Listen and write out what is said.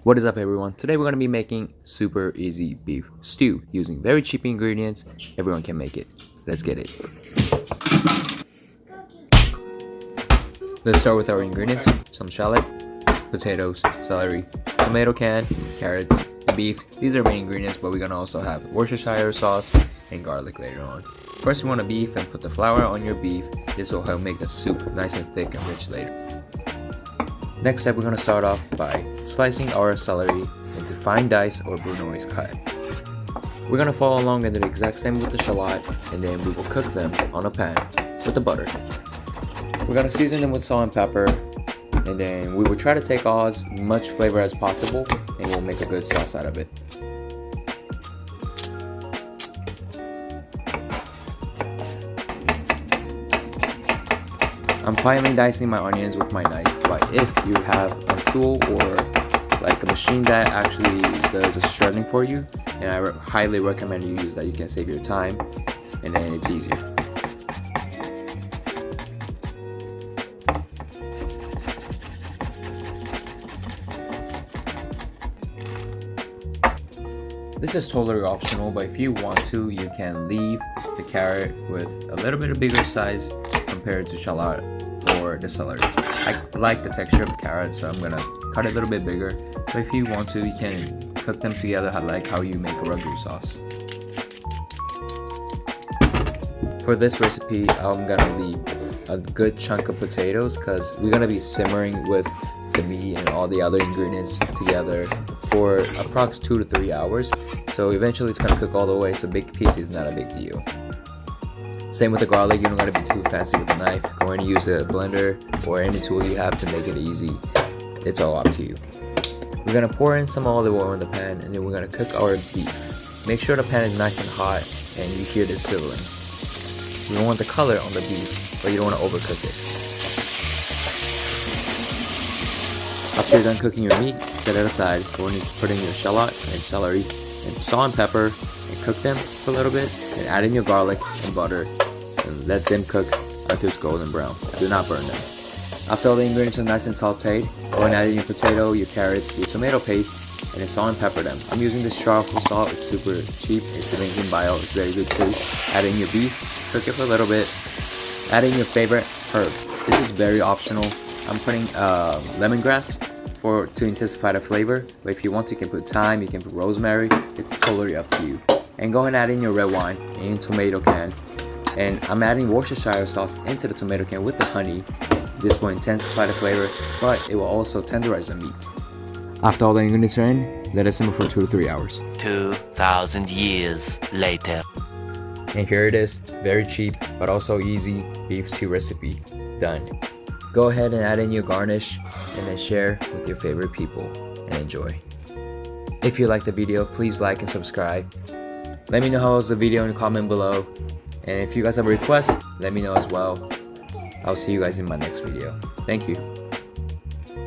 What is up everyone? Today we're going to be making super easy beef stew using very cheap ingredients. Everyone can make it. Let's get it. Let's start with our ingredients. Some shallot, potatoes, celery, tomato can, carrots, and beef. These are main ingredients, but we're going to also have Worcestershire sauce and garlic later on. First you want a beef and put the flour on your beef. This will help make the soup nice and thick and rich later. Next step, we're going to start off by slicing our celery into fine dice or brunoise cut. We're going to follow along and do the exact same with the shallot, and then we will cook them on a pan with the butter. We're going to season them with salt and pepper, and then we will try to take all as much flavor as possible, and we'll make a good sauce out of it. I'm finely dicing my onions with my knife, but if you have a tool or like a machine that actually does a shredding for you, and I highly recommend you use that, you can save your time and then it's easier. This is totally optional, but if you want to, you can leave the carrot with a little bit of bigger size compared to shallot or the celery. I like the texture of the carrot, so I'm gonna cut it a little bit bigger, but if you want to, you can cook them together like how you make a ragu sauce. For this recipe, I'm gonna leave a good chunk of potatoes because we're gonna be simmering with the meat and all the other ingredients together for approx 2 to 3 hours, so eventually it's gonna cook all the way, so big piece is not a big deal. Same with the garlic, you don't gotta be too fancy with the knife. Go ahead and use a blender or any tool you have to make it easy. It's all up to you. We're gonna pour in some olive oil in the pan, and then we're gonna cook our beef. Make sure the pan is nice and hot and you hear this sizzling. You don't want the color on the beef, but you don't want to overcook it. After you're done cooking your meat, set it aside. Go ahead and put in your shallot and celery and salt and pepper and cook them for a little bit, and add in your garlic and butter and let them cook until it's golden brown. Do not burn them. After all the ingredients are nice and sauteed, go and add in your potato, your carrots, your tomato paste, and then salt and pepper them. I'm using this charcoal salt, it's super cheap, it's a Lincoln Bio, it's very good too. Add in your beef, cook it for a little bit, add in your favorite herb. This is very optional. I'm putting lemongrass to intensify the flavor, but if you want to, you can put thyme, you can put rosemary, it's totally up to you. And go ahead and add in your red wine and your tomato can. And I'm adding Worcestershire sauce into the tomato can with the honey. This will intensify the flavor, but it will also tenderize the meat. After all the ingredients are in, let it simmer for 2 to 3 hours. 2,000 years later. And here it is, very cheap but also easy beef stew recipe done. Go ahead and add in your garnish and then share with your favorite people and enjoy. If you liked the video, please like and subscribe. Let me know how was the video in the comment below. And if you guys have a request, let me know as well. I'll see you guys in my next video. Thank you.